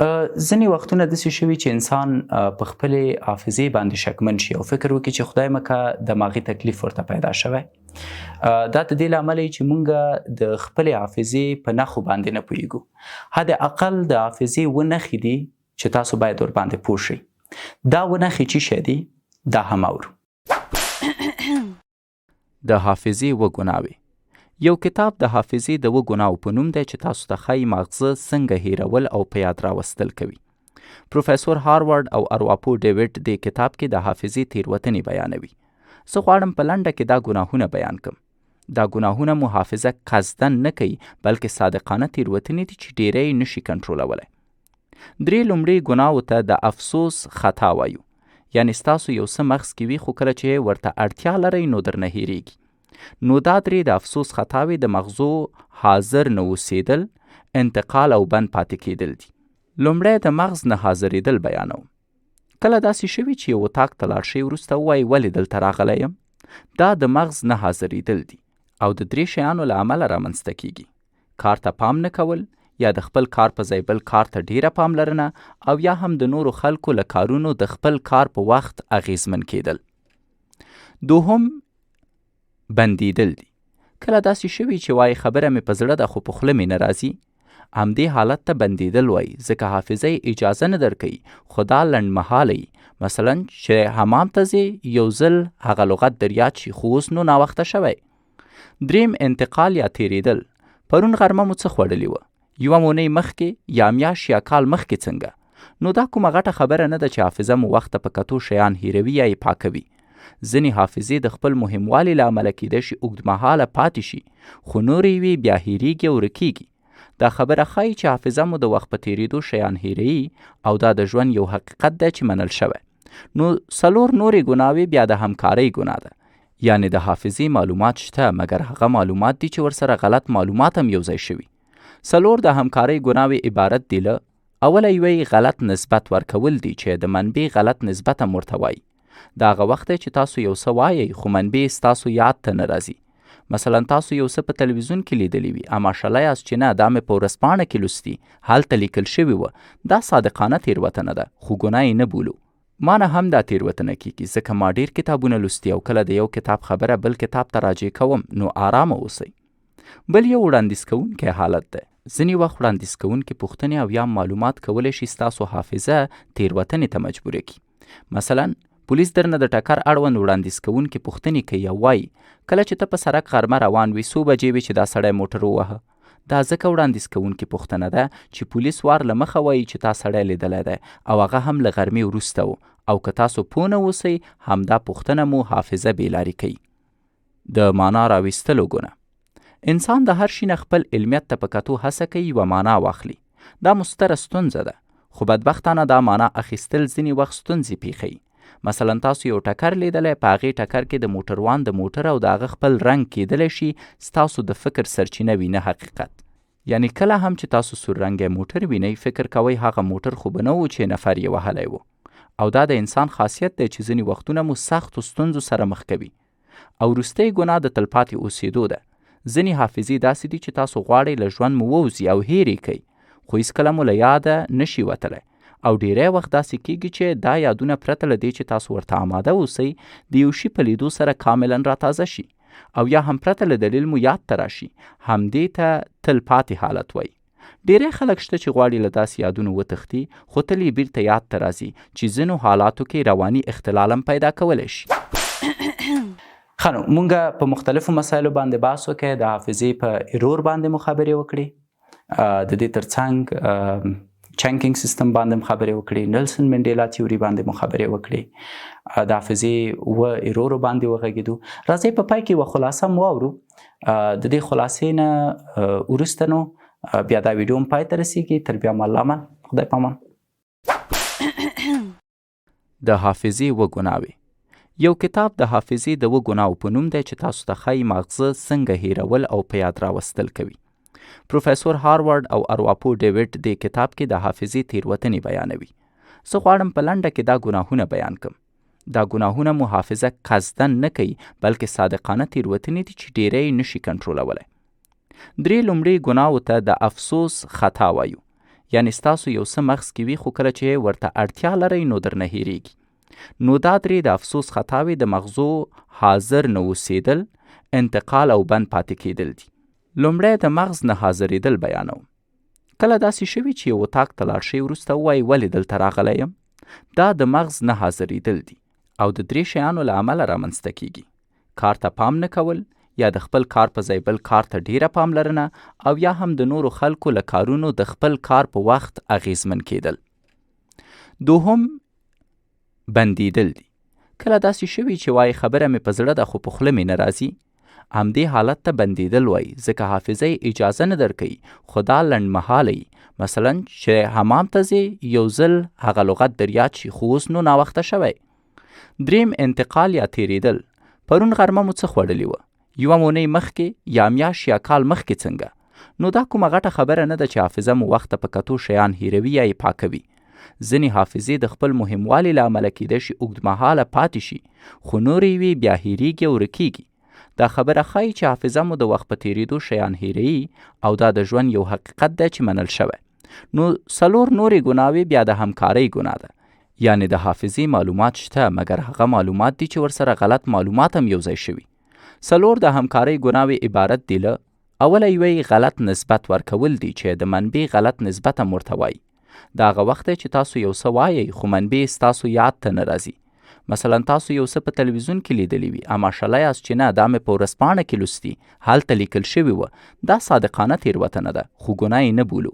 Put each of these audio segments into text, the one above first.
ځینې وختونه داسې شوي چې انسان په خپلې حافظې باندې شکمن شي او فکر وکړي چې خدای مکه دماغي تکلیف ورته پیدا شوی. دا د دې له امله چې موږ د خپلې حافظې په نښو باندې نه پوهیږو. حد اقل د حافظې اووه نښې دي چې تاسو باید ورباندې پوه شئ. دا اووه نښې څه شی دي؟ دا هم اورو. د حافظې اووه ګناوې. یو کتاب د حافظې د اووه ګناو په نوم دی چې تاسو ته ښایي ماغزه څنګه هیرول او په یاد راوستل کوي. پروفیسور هاروارد او ارواپو ډیوډ دې کتاب کې د حافظې تیروتنې بیانوي. زه غواړم په لنډه کې دا ګناهونه بیان کړم. دا ګناهونه مو حافظه قصدن نه کوي بلکې صادقانه تیروتنې دي چې ډیری یې نشي کنټرولولی. درې لومړۍ ګناو ته د افسوس خطا وایو. یعنې ستاسو یو څه مغز کې وي خو کله چې ورته اړتیا لرئ نو درنه هیریږي. نو دا درې د افسوس خطاوې د مغزو حاضر نه اوسېدل، انتقال او بند پاتې کېدل دي. لومړی د مغز نه حاضرېدل بیانوم. کله داسې شوي چې یو اتاق ته لاړ شئ وروسته ووایئ ولې دلته راغلی یم؟ دا د مغز نه حاضرېدل دي او د درې شیانو له امله رامنځته کیږي: کار ته پام نه کول، یا د خپل کار په ځای بل کار ته ډیره پاملرنه، او یا هم د نورو خلکو له کارونو د خپل کار په وخت اغیزمن کېدل. دوهم بندیدل دي. کله داسې شوي چې وایي خبره مې په زړه ده خو په خوله مې نه راځي، همدې حالت ته بندیدل وایي، ځکه حافظه اجازه نه درکوي خو دا لنډمهاله وي. مثلا چې حمام ته ځې یو ځل هغه لغت در یاد شي خو اوس نو ناوخته شوی. دریم انتقال یا تیریدل. پرون غرمه مو څه خوړلي وه، یوه مونۍ مخکې یا میاشت یا کال مخکې څنګه؟ نو دا کومه غټه خبره نه ده چې حافظه مو وخت ته په کتو شیان هیروي یا یې پاکوي. ځینې حافظې د خپل مهموالي له امله کیدای شي اوږدمهاله پاتې شي خو نورې وي بیا هیریږي او ورکیږي. دا خبره ښایي چې حافظه مو د وخت په تیریدو شیان هیروي او دا د ژوند یو حقیقت دی چې منل شوی. نو څلور نورې ګناوې بیا د همکارۍ ګناه ده. یعنې د حافظې معلومات شته مګر هغه معلومات دي چې ورسره غلط معلومات هم یوځای شوي. څلور د همکارۍ ګناوې عبارت دي له: اوله یوه غلط نسبت ورکول دي چې د منبع غلط نسبت هم ورته وایي. دا هغه وخت دی چې تاسو یو څه وایئ خو منبع ستاسو یاد ته نه راځي. مثلا تاسو یو څه په تلویزیون کې لیدلی وي، ماشاءالله یاست چې نه دا مې په ورځپاڼه کې لوستي، هلته لیکل شوي وه. دا صادقانه تیروتنه ده خو ګناه یې نه بولو. ما نه هم دا تیروتنه کیږي ځکه ما ډیر کتابونه لوستي او کله د یو کتاب خبره بل کتاب ته راجع کوم، نو آرامه اوسئ. بل یو وړاندیز کوونکی حالت ده. ځینې وخت وړاندیز کوونکي پوښتنې او یا معلومات کولی شي ستاسو حافظه تیروتنې ته مجبوره کړي. مثلا پولیس درنه د ټکر اړوند وړاندیز کوونکي پوښتنې کوي او وایي کله چې ته په سړک غرمه روان وي څو بجې وي چې دا سړی موټر ووهه. دا ځکه وړاندیز کوونکي پوښتنه ده چې پولیس وار له مخه وایي چې تا سړی لیدلی دی او هغه هم له غرمې وروسته و، او که تاسو پوه نه اوسئ همدا پوښتنه مو حافظه بېلارې کوي. د معنا راویستلو ګناه. انسان د هر شي نه خپل علمیت ته په کتو هڅه کوي یوه معنا واخلي. دا مستره ستونزه ده خو بدبختانه دا معنا اخیستل ځینې وخت ستونزې پیښوي. مثلا تاسو یو ټکر لیدلی، په هغې ټکر کې د موټروان د موټر او د هغه خپل رنګ کیدلی شي ستاسو د فکر سرچینه وي نه حقیقت. یعنی کله هم چې تاسو سور رنګی موټر وینئ فکر کوئ هغه موټر خو به نه و چې نفر یې وهلی و. او دا د انسان خاصیت دی چې ځینې وختونه مو سختو ستونزو سره مخ کوي. او وروستی ګناه د تلپاتې اوسېدو ده. ځینې حافظې داسې دي چې تاسو غواړئ له ژوند مو ووځي او هیر یې کوئ خو هیڅکله مو له یاده نشي وتلی. او ډیری وخت داسې کیږي چې دا یادونه پرته له دې چې تاسو ورته آماده اوسئ د یو شي په لیدو سره کاملا راتازه شي، او یا هم پرته له دلیل مو یاد ته راشي. همدې ته تلپاتې حالت وایي. ډیری خلک شته چې غواړي له داسې یادونو وتښتي خو تل یې بیرته یاد ته راځي چې ځینو حالاتو کې رواني اختلال هم پیدا کولی شي. خانو مونږ په مختلفو مسایلو باندې بحث وکړی، د حافظې په ایرور باندې مو خبرې وکړي، د دې ترڅنګ چنکینګ سیستم باندې مو خبرې وکړي، نیلسن منډیلا تیوري باندې مو خبرې وکړي، د حافظې اووه ایرورو باندې وغږېدو. راځئ په پای کې یوه خلاصه مو واورو. د دې خلاصې نه وروسته نو بیا دا ویډیو هم پای ته رسیږي. تر بیا مو الله امان، خدای پامان. د حافظې اووه ګناوې. یو کتاب د حافظې د اووه ګناو په نوم دی چې تاسو ته ښایي ماغزه څنګه هیرول او په یاد راوستل کوي. پروفیسور هاروارد او ارواپو ډیوډ دې کتاب کې د حافظې تیروتنې بیانوي. زه غواړم په لنډه کې دا ګناهونه بیان کړم. دا ګناهونه مو حافظه قصدن نه کوي بلکې صادقانه تیروتنې دي چې ډیری یې نشي کنټرولولی. درې لومړۍ ګناو ته د افسوس خطا وایو. یعنی ستاسو یو څه مغز کې وي خو کله چې ورته اړتیا لرئ نو درنه هیریږي. نو دا درې د افسوس خطاوې د مغزو حاضر نه اوسېدل، انتقال او بند پاتې کېدل دي. لومړی د مغز نه حاضرېدل بیانوم. کله داسې شوي چې یو اتاق ته لاړ شئ وروسته ووایي ولې دلته راغلی یم؟ دا د مغز نه حاضرېدل دي او د درې شیانو له امله رامنځته کیږي: کار ته پام نه کول، یا د خپل کار په ځای بل کار ته ډیره پاملرنه، او یا هم د نورو خلکو له کارونو د خپل کار په وخت اغیزمن کېدل. دوهم بندیدل دي. کله داسې شوي چې وایي خبره مې په زړه ده خو په خوله مې نه راځي، همدې حالت ته بندیدل وایي، ځکه حافظه اجازه نه درکوي خو دا لنډمهاله وي. مثلا چې حمام ته ځې یو ځل هغه لغت در یاد شي خو اوس نو ناوخته شوی. دریم انتقال یا تیریدل. پرون غرمه مو څه خوړلي وه، یوه مونۍ مخکې یا میاشت یا کال مخکې څنګه؟ نو دا کومه غټه خبره نه ده چې حافظه مو وخته په کتو شیان هیروي یا یې پاکوي. ځینې حافظې د خپل مهموالي له امله کیدای شي اوږدمهاله پاتې شي، خو نورې وي بیا هیریږي او ورکیږي. دا خبره ښایي چې حافظه مو د وخت په تیریدو شیان هیروي او دا د ژوند یو حقیقت دی چې منل شوی. نو 4 نورې ګناوې بیا د همکارۍ ګناه ده. یعنی د حافظې معلومات شته مګر هغه معلومات دي چې ورسره غلط معلومات هم یوځای شوي. 4 د همکارۍ ګناوې عبارت دي له: اوله یوه غلط نسبت ورکول دي چې د منبع غلط نسبت هم ورته وایي. دا هغه وخت دی چې تاسو یو څه وایئ خو منبع ستاسو یاد ته نه راځي. مثلا تاسو یو څه په تلویزیون کې لیدلی وي، اما ماشاءالله یاست چې نه دا مې په ورځپاڼه کې لوستي، هلته لیکل شوي وه. دا صادقانه تیروتنه ده خو ګناه یې نه بولو.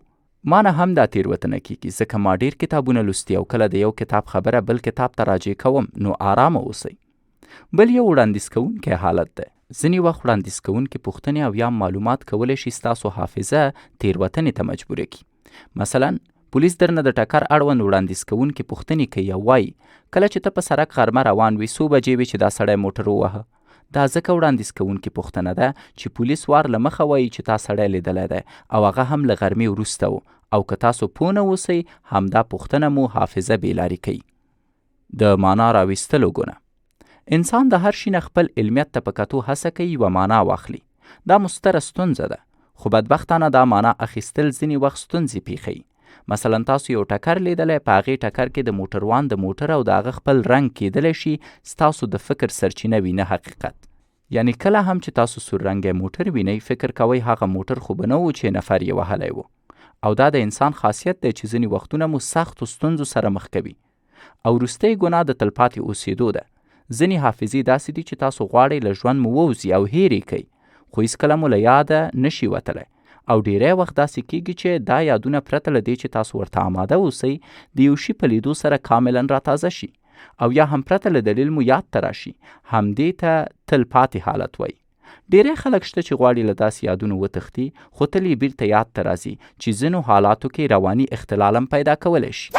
ما نه هم دا تیروتنه کیږي ځکه ما ډیر کتابونه لوستي او کله د یو کتاب خبره بل کتاب ته راجع کوم، نو آرامه اوسئ. بل یو وړاندیز کوونکی حالت ده. ځینې وخت وړاندیز کوونکي پوښتنې او یا معلومات کولی شي ستاسو حافظه تیروتنې ته مجبوره کړي. مثلا پولیس درنه د ټکر اړوند وړاندیز کوونکي پوښتنې کوي او وایي کله چې ته په سړک غرمه روان وي څو بجې وي چې دا سړی موټر ووهه؟ دا ځکه وړاندیز کوونکي پوښتنه ده چې پولیس وار له مخه وایي چې تا سړی لیدلی دی او هغه هم له غرمې وروسته و، او که تاسو پوه نه اوسئ همدا پوښتنه مو حافظه بېلارې کوي. د معنا راویستلو ګناه. انسان د هر شي نه خپل علمیت ته په کتو هڅه کوي یوه معنا واخلي. دا مستره ستونزه ده، خو بدبختانه دا معنا اخیستل ځینې وخت ستونزې پیښوي. مثلا تاسو یو ټکر لیدلی، په هغې ټکر کې د موټروان د موټر او د هغه خپل رنګ کیدلی شي ستاسو د فکر سرچینه وي، نه حقیقت. یعنی کله هم چې تاسو سور رنګی موټر وینئ فکر کوئ هغه موټر خو به نه و چې نفر یې وهلی و. او دا د انسان خاصیت دی چې ځینې وختونه مو سختو ستونزو سره مخ کوي. او وروستی ګناه د تلپاتې اوسېدو ده. ځینې حافظې داسې دي چې تاسو غواړئ له ژوند مو ووځي او هیر یې کوئ، خو هیڅکله مو له یاده نشي وتلی. او ډیری وخت داسې کیږي چې دا یادونه پرته له دې چې تاسو ورته آماده اوسئ د یو شي په لیدو سره کاملا راتازه شي، او یا هم پرته له دلیل مو یاد ته راشي. همدې ته تل پاتې حالت وایي. ډیری خلک شته چې غواړي له داسې یادونو وتښتي خو تل یې بیرته یاد ته راځي چې ځینو حالاتو کې رواني اختلال هم پیدا کولی شي.